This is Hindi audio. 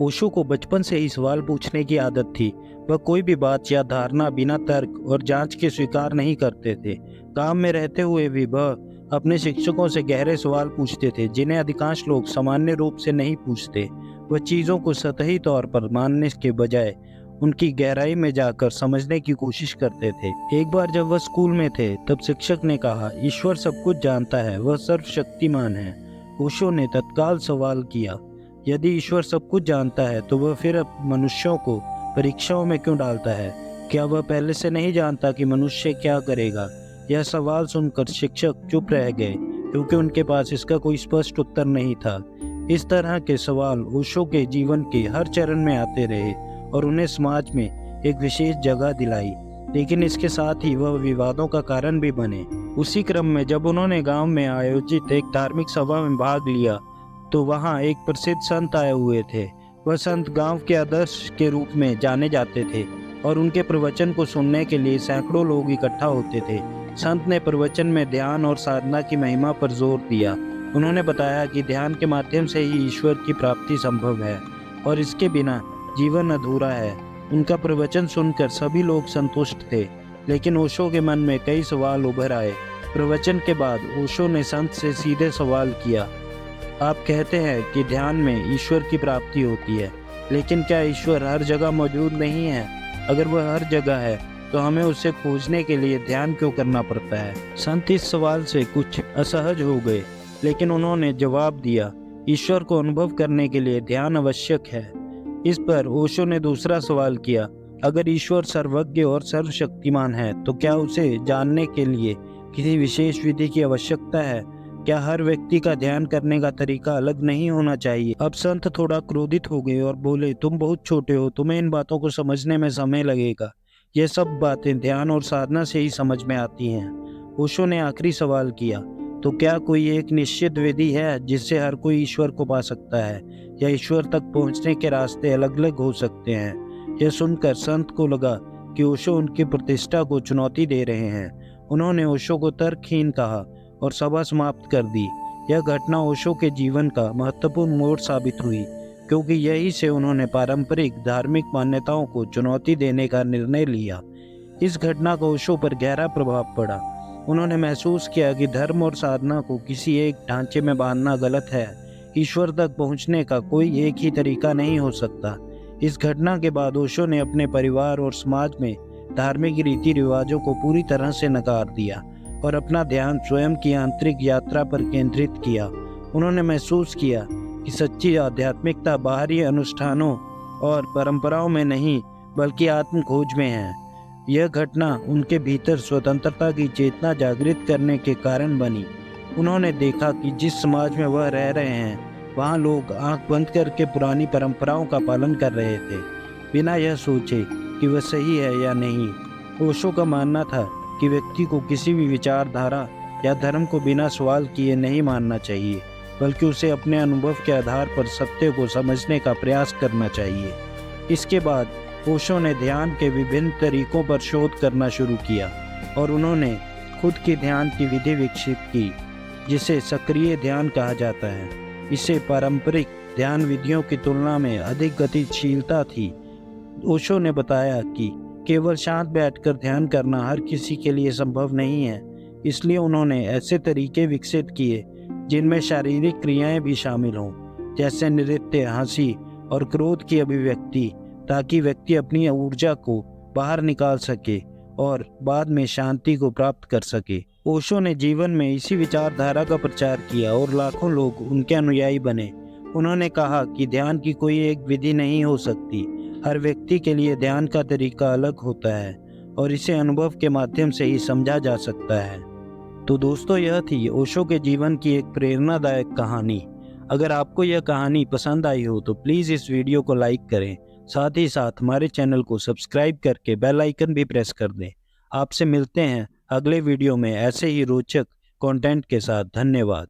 ओशो को बचपन से ही सवाल पूछने की आदत थी। वह कोई भी बात या धारणा बिना तर्क और जांच के स्वीकार नहीं करते थे। काम में रहते हुए भी वह अपने शिक्षकों से गहरे सवाल पूछते थे, जिन्हें अधिकांश लोग सामान्य रूप से नहीं पूछते। वह चीज़ों को सतही तौर पर मानने के बजाय उनकी गहराई में जाकर समझने की कोशिश करते थे। एक बार जब वह स्कूल में थे, तब शिक्षक ने कहा, ईश्वर सब कुछ जानता है, वह सर्वशक्तिमान है। ओशो ने तत्काल सवाल किया, यदि ईश्वर सब कुछ जानता है तो वह फिर मनुष्यों को परीक्षाओं में क्यों डालता है? क्या वह पहले से नहीं जानता कि मनुष्य क्या करेगा? यह सवाल सुनकर शिक्षक चुप रह गए, क्योंकि उनके पास इसका कोई स्पष्ट उत्तर नहीं था। इस तरह के सवाल ओशो के जीवन के हर चरण में आते रहे और उन्हें समाज में एक विशेष जगह दिलाई, लेकिन इसके साथ ही वह विवादों का कारण भी बने। उसी क्रम में जब उन्होंने गांव में आयोजित एक धार्मिक सभा में भाग लिया, तो वहां एक प्रसिद्ध संत आए हुए थे। वह संत गांव के आदर्श के रूप में जाने जाते थे और उनके प्रवचन को सुनने के लिए सैकड़ों लोग इकट्ठा होते थे। संत ने प्रवचन में ध्यान और साधना की महिमा पर जोर दिया। उन्होंने बताया कि ध्यान के माध्यम से ही ईश्वर की प्राप्ति संभव है और इसके बिना जीवन अधूरा है। उनका प्रवचन सुनकर सभी लोग संतुष्ट थे, लेकिन ओशो के मन में कई सवाल उभर आए। प्रवचन के बाद ओशो ने संत से सीधे सवाल किया, आप कहते हैं कि ध्यान में ईश्वर की प्राप्ति होती है, लेकिन क्या ईश्वर हर जगह मौजूद नहीं है? अगर वह हर जगह है तो हमें उसे खोजने के लिए ध्यान क्यों करना पड़ता है? संत इस सवाल से कुछ असहज हो गए, लेकिन उन्होंने जवाब दिया, ईश्वर को अनुभव करने के लिए ध्यान आवश्यक है। इस पर ओशो ने दूसरा सवाल किया, अगर ईश्वर सर्वज्ञ और सर्वशक्तिमान है तो क्या उसे जानने के लिए किसी विशेष विधि की आवश्यकता है? क्या हर व्यक्ति का ध्यान करने का तरीका अलग नहीं होना चाहिए? अब संत थोड़ा क्रोधित हो गए और बोले, तुम बहुत छोटे हो, तुम्हें इन बातों को समझने में समय लगेगा। यह सब बातें ध्यान और साधना से ही समझ में आती हैं। ओशो ने आखिरी सवाल किया, तो क्या कोई एक निश्चित विधि है जिससे हर कोई ईश्वर को पा सकता है, या ईश्वर तक पहुंचने के रास्ते अलग अलग हो सकते हैं? यह सुनकर संत को लगा कि ओशो उनकी प्रतिष्ठा को चुनौती दे रहे हैं। उन्होंने ओशो को तर्कहीन कहा और सभा समाप्त कर दी। यह घटना ओशो के जीवन का महत्वपूर्ण मोड़ साबित हुई, क्योंकि यही से उन्होंने पारंपरिक धार्मिक मान्यताओं को चुनौती देने का निर्णय लिया। इस घटना का ओशो पर गहरा प्रभाव पड़ा। उन्होंने महसूस किया कि धर्म और साधना को किसी एक ढांचे में बांधना गलत है। ईश्वर तक पहुंचने का कोई एक ही तरीका नहीं हो सकता। इस घटना के बाद ओशो ने अपने परिवार और समाज में धार्मिक रीति रिवाजों को पूरी तरह से नकार दिया और अपना ध्यान स्वयं की आंतरिक यात्रा पर केंद्रित किया। उन्होंने महसूस किया कि सच्ची आध्यात्मिकता बाहरी अनुष्ठानों और परंपराओं में नहीं, बल्कि आत्म खोज में है। यह घटना उनके भीतर स्वतंत्रता की चेतना जागृत करने के कारण बनी। उन्होंने देखा कि जिस समाज में वह रह रहे हैं, वहाँ लोग आंख बंद करके पुरानी परंपराओं का पालन कर रहे थे, बिना यह सोचे कि वह सही है या नहीं। ओशो का मानना था कि व्यक्ति को किसी भी विचारधारा या धर्म को बिना सवाल किए नहीं मानना चाहिए, बल्कि उसे अपने अनुभव के आधार पर सत्य को समझने का प्रयास करना चाहिए। इसके बाद ओशो ने ध्यान के विभिन्न तरीकों पर शोध करना शुरू किया और उन्होंने खुद की ध्यान की विधि विकसित की, जिसे सक्रिय ध्यान कहा जाता है। इससे पारंपरिक ध्यान विधियों की तुलना में अधिक गतिशीलता थी। ओशो ने बताया कि केवल शांत बैठकर ध्यान करना हर किसी के लिए संभव नहीं है, इसलिए उन्होंने ऐसे तरीके विकसित किए जिनमें शारीरिक क्रियाएं भी शामिल हों, जैसे नृत्य, हंसी और क्रोध की अभिव्यक्ति, ताकि व्यक्ति अपनी ऊर्जा को बाहर निकाल सके और बाद में शांति को प्राप्त कर सके। ओशो ने जीवन में इसी विचारधारा का प्रचार किया और लाखों लोग उनके अनुयायी बने। उन्होंने कहा कि ध्यान की कोई एक विधि नहीं हो सकती। हर व्यक्ति के लिए ध्यान का तरीका अलग होता है और इसे अनुभव के माध्यम से ही समझा जा सकता है। तो दोस्तों, यह थी ओशो के जीवन की एक प्रेरणादायक कहानी। अगर आपको यह कहानी पसंद आई हो तो प्लीज़ इस वीडियो को लाइक करें, साथ ही साथ हमारे चैनल को सब्सक्राइब करके बेल आइकन भी प्रेस कर दें। आपसे मिलते हैं अगले वीडियो में ऐसे ही रोचक कंटेंट के साथ। धन्यवाद।